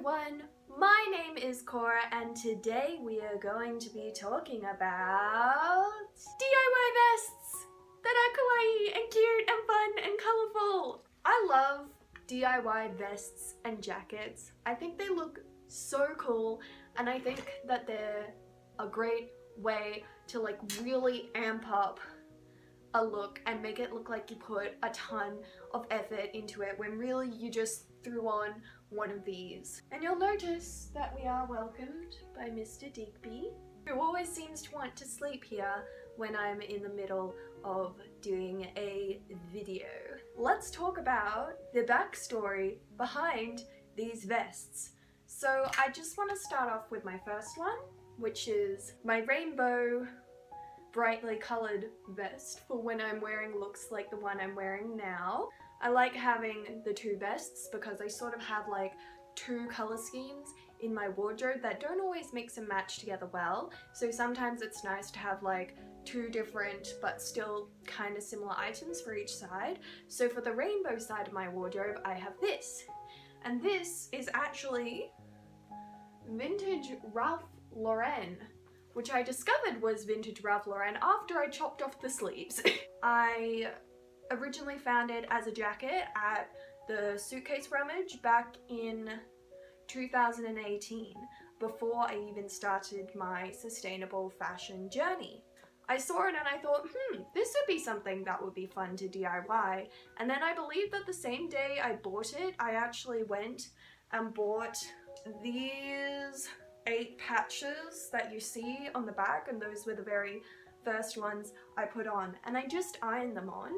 everyone, my name is Cora and today we are going to be talking about DIY vests that are kawaii and cute and fun and colourful. I love DIY vests and jackets. I think they look so cool and I think that they're a great way to like really amp up a look and make it look like you put a ton of effort into it when really you just threw on one of these. And you'll notice that we are welcomed by Mr. Digby, who always seems to want to sleep here when I'm in the middle of doing a video. Let's talk about the backstory behind these vests. So I just want to start off with my first one, which is my rainbow brightly coloured vest for when I'm wearing looks like the one I'm wearing now. I like having the two vests because I sort of have like two colour schemes in my wardrobe that don't always mix and match together well, so sometimes it's nice to have like two different but still kind of similar items for each side. So for the rainbow side of my wardrobe I have this, and this is actually vintage Ralph Lauren, which I discovered was vintage Ralph Lauren after I chopped off the sleeves. I originally found it as a jacket at the suitcase rummage back in 2018, before I even started my sustainable fashion journey. I saw it and I thought, this would be something that would be fun to DIY. And then I believe that the same day I bought it, I actually went and bought these 8 patches that you see on the back, and those were the very first ones I put on, and I just ironed them on,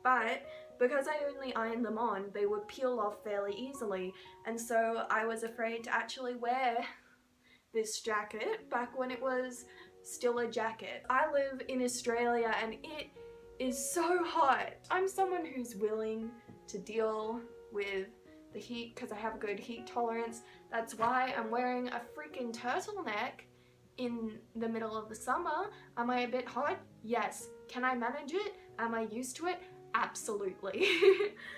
but because I only ironed them on they would peel off fairly easily, and so I was afraid to actually wear this jacket back when it was still a jacket. I live in Australia and it is so hot. I'm someone who's willing to deal with the heat because I have a good heat tolerance. That's why I'm wearing a freaking turtleneck in the middle of the summer. Am I a bit hot? Yes. Can I manage it? Am I used to it? Absolutely.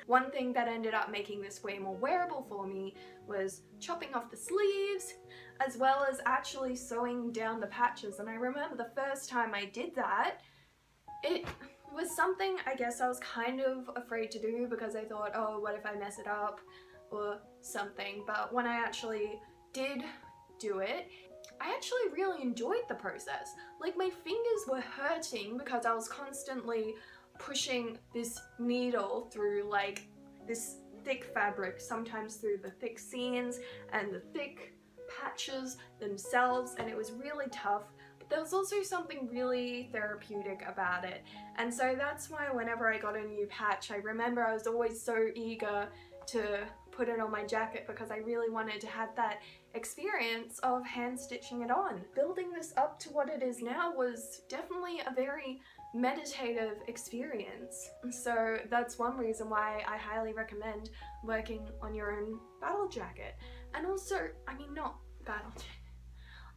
One thing that ended up making this way more wearable for me was chopping off the sleeves as well as actually sewing down the patches, and I remember the first time I did that, it was something I guess I was kind of afraid to do because I thought, oh, what if I mess it up or something, but when I actually did do it, I actually really enjoyed the process. Like, my fingers were hurting because I was constantly pushing this needle through like this thick fabric, sometimes through the thick seams and the thick patches themselves, and it was really tough. There was also something really therapeutic about it, and so that's why whenever I got a new patch, I remember I was always so eager to put it on my jacket because I really wanted to have that experience of hand stitching it on. Building this up to what it is now was definitely a very meditative experience, so that's one reason why I highly recommend working on your own battle jacket. And also, I mean, not battle jacket,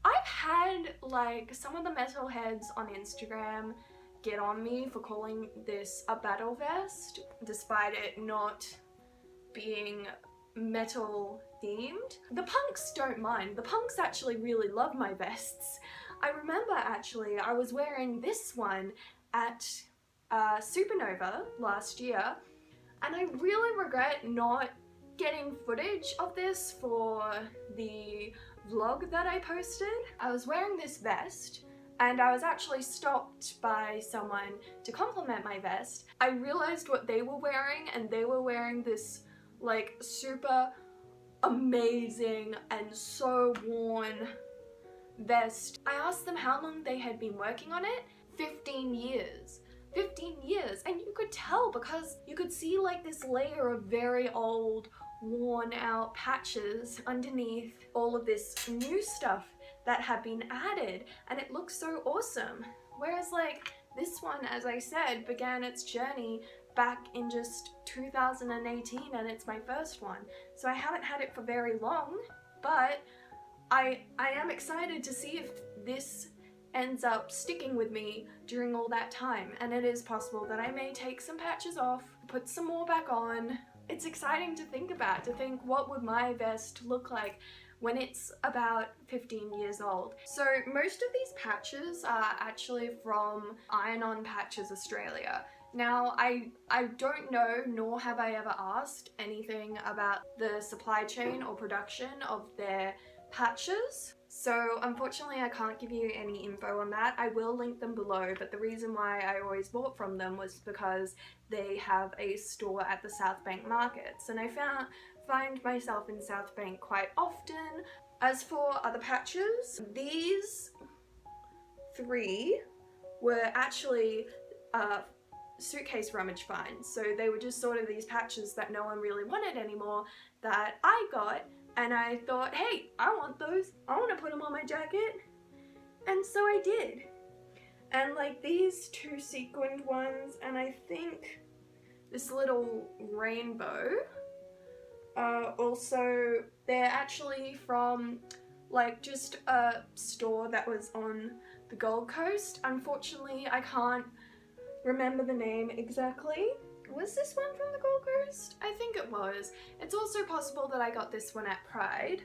I've had like some of the metalheads on Instagram get on me for calling this a battle vest, despite it not being metal themed. The punks don't mind. The punks actually really love my vests. I remember actually I was wearing this one at Supernova last year, and I really regret not getting footage of this for the vlog that I posted. I was wearing this vest and I was actually stopped by someone to compliment my vest. I realized what they were wearing, and they were wearing this like super amazing and so worn vest. I asked them how long they had been working on it. 15 years. 15 years, and you could tell because you could see like this layer of very old, worn out patches underneath all of this new stuff that had been added, and it looks so awesome. Whereas like this one, as I said, began its journey back in just 2018 and it's my first one, so I haven't had it for very long, but I am excited to see if this ends up sticking with me during all that time, and it is possible that I may take some patches off, put some more back on, it's exciting to think about, to think what would my vest look like when it's about 15 years old. So most of these patches are actually from Iron On Patches Australia. Now, I don't know, nor have I ever asked anything about the supply chain or production of their patches. So unfortunately I can't give you any info on that. I will link them below, but the reason why I always bought from them was because they have a store at the South Bank markets, and I find myself in South Bank quite often. As for other patches, these 3 were actually suitcase rummage finds. So they were just sort of these patches that no one really wanted anymore that I got, and I thought, hey, I want those. I want to put them on my jacket. And so I did. And like these 2 sequined ones, and I think this little rainbow, also, they're actually from like just a store that was on the Gold Coast. Unfortunately, I can't remember the name exactly. Was this one from the Gold Coast? I think it was. It's also possible that I got this one at Pride,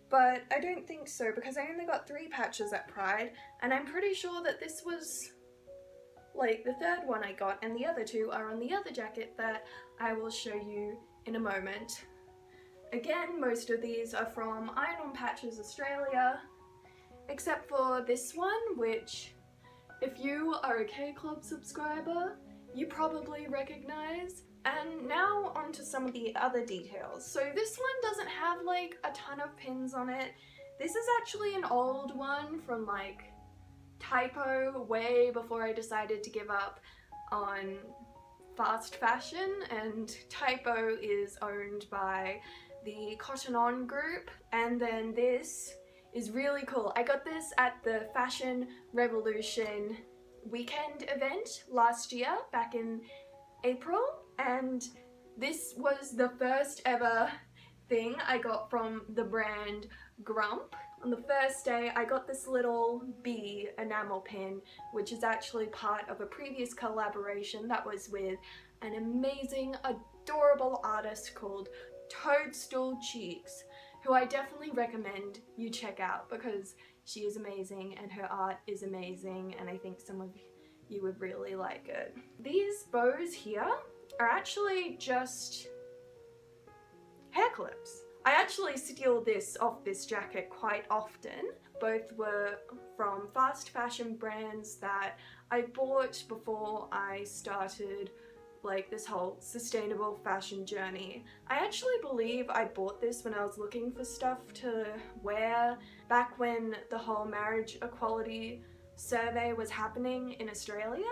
but I don't think so because I only got 3 patches at Pride, and I'm pretty sure that this was like the 3rd one I got, and the other 2 are on the other jacket that I will show you in a moment. Again, most of these are from Iron On Patches Australia, except for this one, which if you are a K-Club subscriber, you probably recognize. And now onto some of the other details. So this one doesn't have like a ton of pins on it. This is actually an old one from like Typo way before I decided to give up on fast fashion, and Typo is owned by the Cotton On group. And then this is really cool. I got this at the Fashion Revolution weekend event last year, back in April, and this was the first ever thing I got from the brand Grump. On the first day I got this little bee enamel pin, which is actually part of a previous collaboration that was with an amazing, adorable artist called Toadstool Cheeks, who I definitely recommend you check out because she is amazing and her art is amazing, and I think some of you would really like it. These bows here are actually just hair clips. I actually steal this off this jacket quite often. Both were from fast fashion brands that I bought before I started like this whole sustainable fashion journey. I actually believe I bought this when I was looking for stuff to wear back when the whole marriage equality survey was happening in Australia.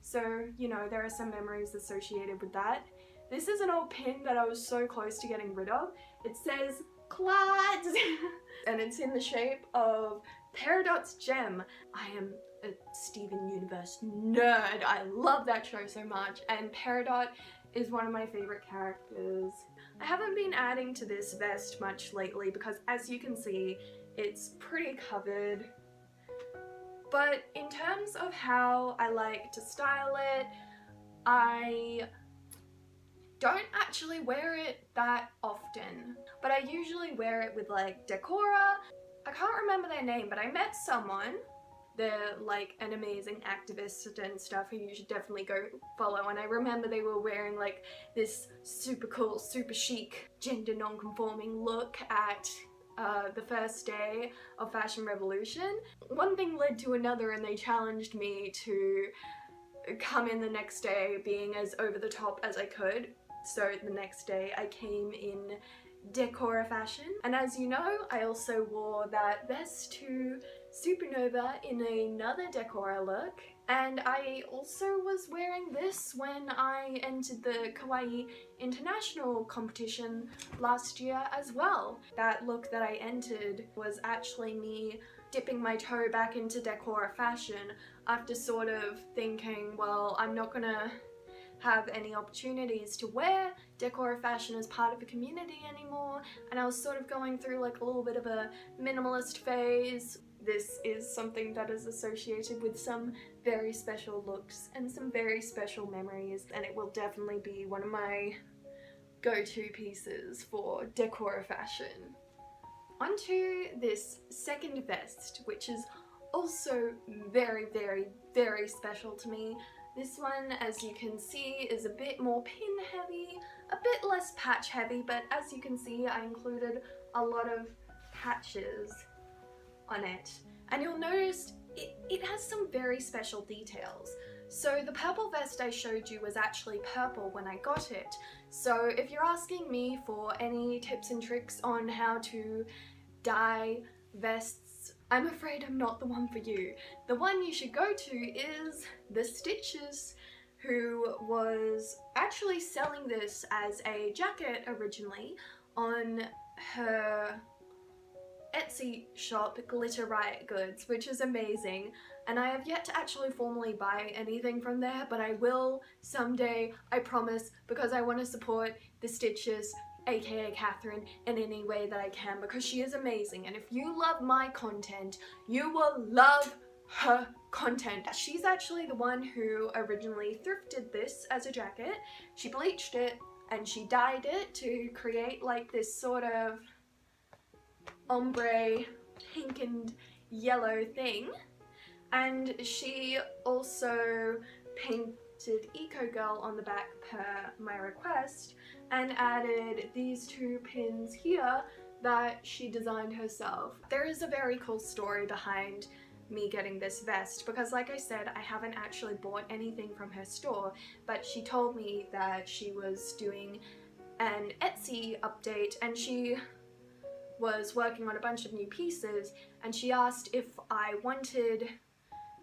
So, you know, there are some memories associated with that. This is an old pin that I was so close to getting rid of. It says Claudes and it's in the shape of Peridot's Gem. I am a Steven Universe nerd. I love that show so much, and Peridot is one of my favorite characters. I haven't been adding to this vest much lately because, as you can see, it's pretty covered. But in terms of how I like to style it, I don't actually wear it that often, but I usually wear it with like Decora. I can't remember their name, but I met someone, they're like an amazing activist and stuff who you should definitely go follow, and I remember they were wearing like this super cool, super chic, gender non-conforming look at the first day of Fashion Revolution. One thing led to another and they challenged me to come in the next day being as over the top as I could. So the next day I came in Decora fashion, and as you know, I also wore that vest to Supernova in another Decora look, and I also was wearing this when I entered the Kawaii International competition last year as well. That look that I entered was actually me dipping my toe back into Decora fashion after sort of thinking, well, I'm not gonna have any opportunities to wear Decora fashion as part of a community anymore, and I was sort of going through like a little bit of a minimalist phase. This is something that is associated with some very special looks and some very special memories, and it will definitely be one of my go-to pieces for decor fashion. Onto this second vest, which is also very, very, very special to me. This one, as you can see, is a bit more pin heavy, a bit less patch heavy, but as you can see, I included a lot of patches on it. And you'll notice it has some very special details. So the purple vest I showed you was actually purple when I got it. So if you're asking me for any tips and tricks on how to dye vests, I'm afraid I'm not the one for you. The one you should go to is the Stitches, who was actually selling this as a jacket originally on her Etsy shop, Glitter Riot Goods, which is amazing, and I have yet to actually formally buy anything from there, but I will someday, I promise, because I want to support the Stitches, aka Catherine, in any way that I can, because she is amazing, and if you love my content, you will love her content. She's actually the one who originally thrifted this as a jacket. She bleached it and she dyed it to create like this sort of ombre pink and yellow thing, and she also painted Eco Girl on the back per my request and added these two pins here that she designed herself. There is a very cool story behind me getting this vest, because like I said, I haven't actually bought anything from her store, but she told me that she was doing an Etsy update and she was working on a bunch of new pieces, and she asked if I wanted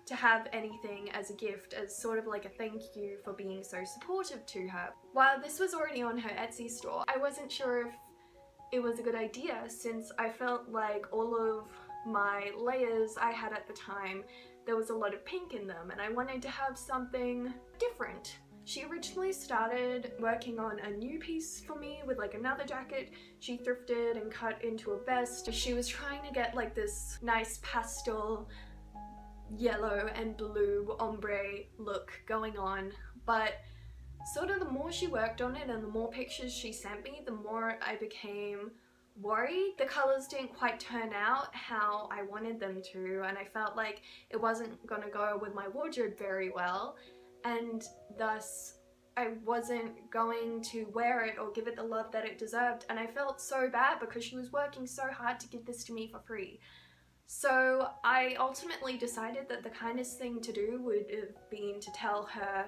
to have anything as a gift, as sort of like a thank you for being so supportive to her. While this was already on her Etsy store, I wasn't sure if it was a good idea, since I felt like all of my layers I had at the time, there was a lot of pink in them, and I wanted to have something different. She originally started working on a new piece for me with like another jacket she thrifted and cut into a vest. She was trying to get like this nice pastel yellow and blue ombre look going on, but sort of the more she worked on it and the more pictures she sent me, the more I became worried. The colours didn't quite turn out how I wanted them to, and I felt like it wasn't gonna go with my wardrobe very well, and thus I wasn't going to wear it or give it the love that it deserved, and I felt so bad because she was working so hard to give this to me for free. So I ultimately decided that the kindest thing to do would have been to tell her,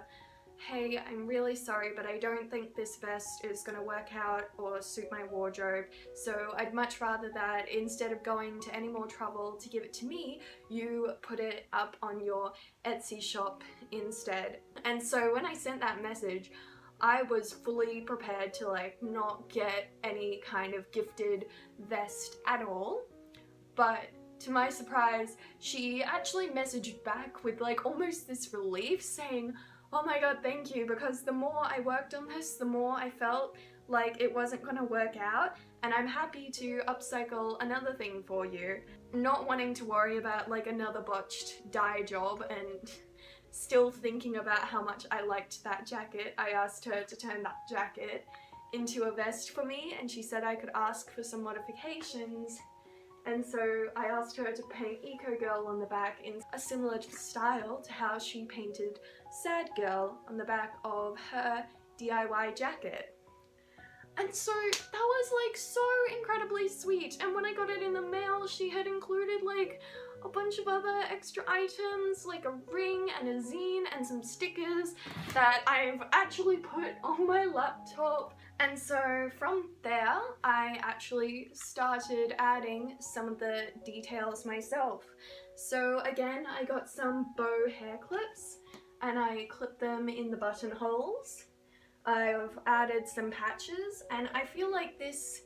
hey, I'm really sorry, but I don't think this vest is gonna work out or suit my wardrobe, so I'd much rather that instead of going to any more trouble to give it to me, you put it up on your Etsy shop instead. And so when I sent that message, I was fully prepared to like not get any kind of gifted vest at all, but to my surprise, she actually messaged back with like almost this relief, saying, oh my god, thank you, because the more I worked on this, the more I felt like it wasn't gonna work out, and I'm happy to upcycle another thing for you. Not wanting to worry about like another botched dye job and still thinking about how much I liked that jacket, I asked her to turn that jacket into a vest for me, and she said I could ask for some modifications. And so I asked her to paint Eco Girl on the back in a similar style to how she painted Sad Girl on the back of her DIY jacket. And so that was like so incredibly sweet, and when I got it in the mail, she had included like a bunch of other extra items, like a ring and a zine and some stickers that I've actually put on my laptop. And so from there, I actually started adding some of the details myself. So again, I got some bow hair clips and I clipped them in the buttonholes. I've added some patches, and I feel like this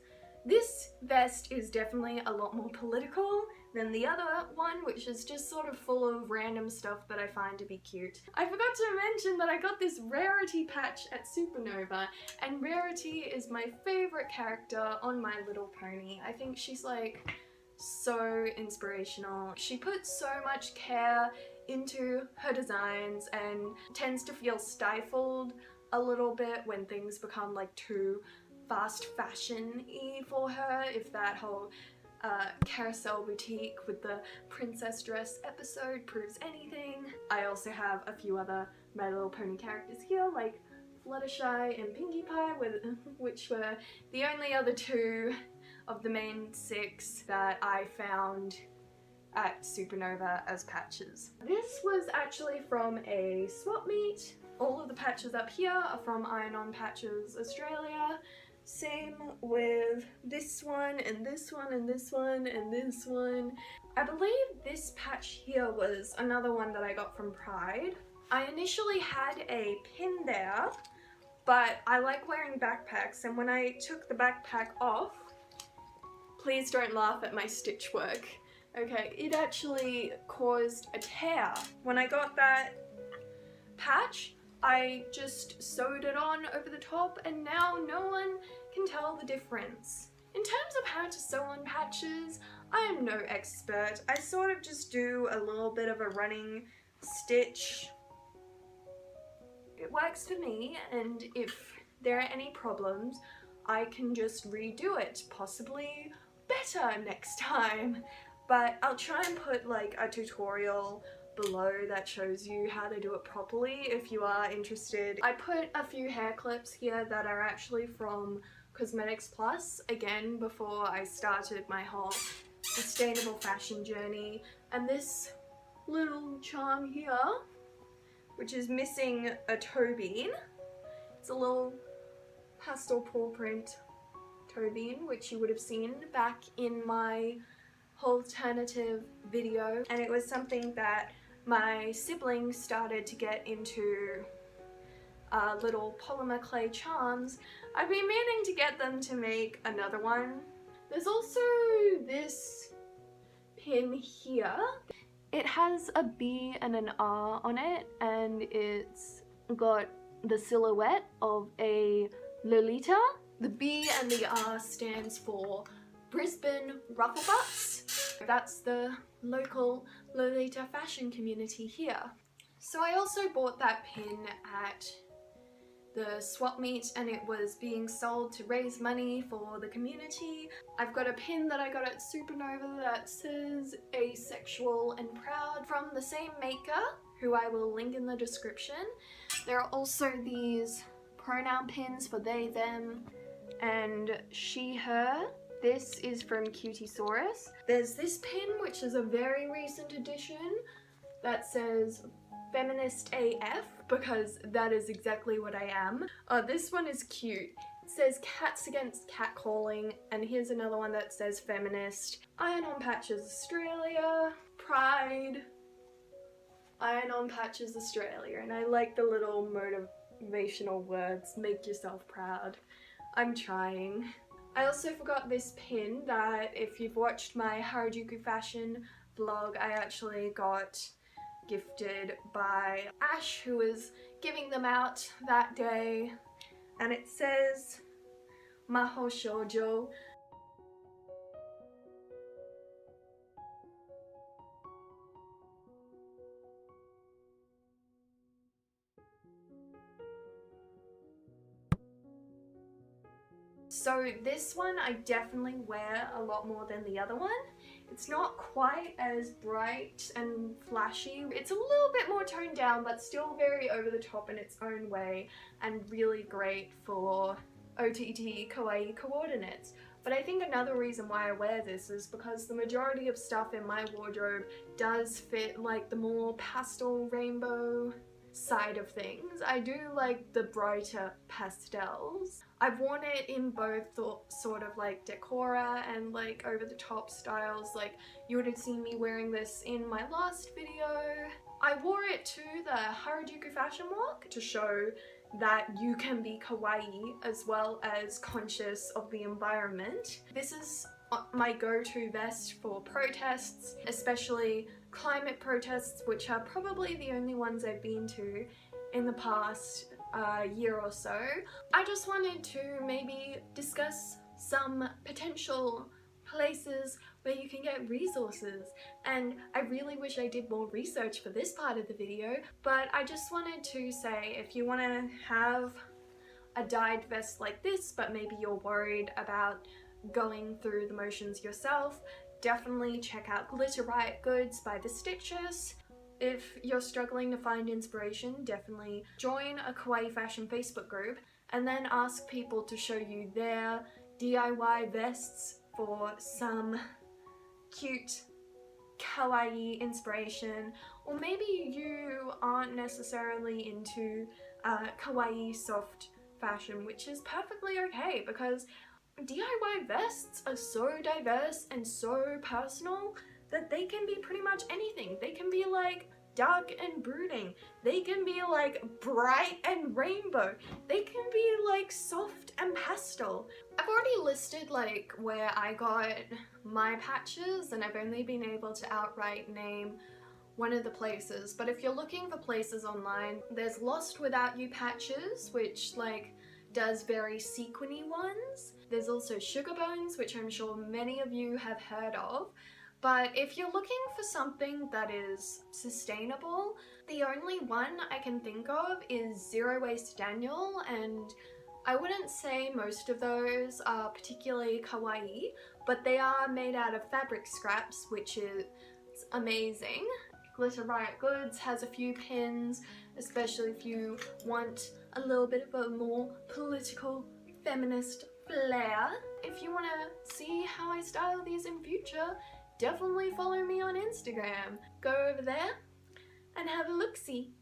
vest is definitely a lot more political than the other one, which is just sort of full of random stuff that I find to be cute. I forgot to mention that I got this Rarity patch at Supernova, and Rarity is my favorite character on My Little Pony. I think she's like so inspirational. She puts so much care into her designs and tends to feel stifled a little bit when things become like too fast fashion-y for her, if that whole carousel boutique with the princess dress episode proves anything. I also have a few other My Little Pony characters here, like Fluttershy and Pinkie Pie, which were the only other two of the main 6 that I found at Supernova as patches. This was actually from a swap meet. All of the patches up here are from Iron On Patches Australia. Same with this one and this one and this one and this one. I believe this patch here was another one that I got from Pride. I initially had a pin there, but I like wearing backpacks, and when I took the backpack off, please don't laugh at my stitch work. Okay, it actually caused a tear. When I got that patch, I just sewed it on over the top, and now no one can tell the difference. In terms of how to sew on patches, I am no expert. I sort of just do a little bit of a running stitch. It works for me, and if there are any problems, I can just redo it, possibly better next time. But I'll try and put like a tutorial below that shows you how to do it properly if you are interested. I put a few hair clips here that are actually from Cosmetics Plus, again before I started my whole sustainable fashion journey, and this little charm here, which is missing a toe bean. It's a little pastel paw print toe bean, which you would have seen back in my alternative video, and it was something that my siblings started to get into little polymer clay charms. I've been meaning to get them to make another one. There's also this pin here. It has a B and an R on it, and it's got the silhouette of a Lolita. The B and the R stands for Brisbane Rufflebutts. That's the local Lolita fashion community here. So I also bought that pin at the swap meet, and it was being sold to raise money for the community. I've got a pin that I got at Supernova that says asexual and proud from the same maker, who I will link in the description. There are also these pronoun pins for they, them, and she, her. This is from Cutiesaurus. There's this pin, which is a very recent addition, that says Feminist AF, because that is exactly what I am. This one is cute. It says Cats Against Catcalling, and here's another one that says Feminist. Iron On Patches Australia, Pride, Iron On Patches Australia, and I like the little motivational words, make yourself proud. I'm trying. I also forgot this pin that if you've watched my Harajuku fashion vlog, I actually got gifted by Ash, who was giving them out that day, and it says Maho Shoujo. So this one I definitely wear a lot more than the other one. It's not quite as bright and flashy. It's a little bit more toned down, but still very over the top in its own way, and really great for OTT kawaii coordinates. But I think another reason why I wear this is because the majority of stuff in my wardrobe does fit like the more pastel rainbow side of things. I do like the brighter pastels. I've worn it in both sort of like decora and like over the top styles. Like you would have seen me wearing this in my last video. I wore it to the Harajuku fashion walk to show that you can be kawaii as well as conscious of the environment. This is my go-to vest for protests, especially climate protests, which are probably the only ones I've been to in the past year or so. I just wanted to maybe discuss some potential places where you can get resources, and I really wish I did more research for this part of the video, but I just wanted to say if you want to have a dyed vest like this, but maybe you're worried about going through the motions yourself, definitely check out Glitter Riot Goods by The Stitches. If you're struggling to find inspiration, definitely join a kawaii fashion Facebook group and then ask people to show you their DIY vests for some cute kawaii inspiration. Or maybe you aren't necessarily into kawaii soft fashion, which is perfectly okay, because DIY vests are so diverse and so personal that they can be pretty much anything. They can be like dark and brooding, they can be like bright and rainbow, they can be like soft and pastel. I've already listed like where I got my patches, and I've only been able to outright name one of the places, but if you're looking for places online, there's Lost Without You patches, which like does very sequiny ones. There's also Sugarbones, which I'm sure many of you have heard of. But if you're looking for something that is sustainable, the only one I can think of is Zero Waste Daniel, and I wouldn't say most of those are particularly kawaii, but they are made out of fabric scraps, which is amazing. Glitter Riot Goods has a few pins, especially if you want a little bit of a more political, feminist flair. If you want to see how I style these in future, definitely follow me on Instagram. Go over there and have a look-see.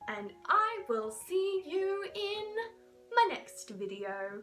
And I will see you in my next video.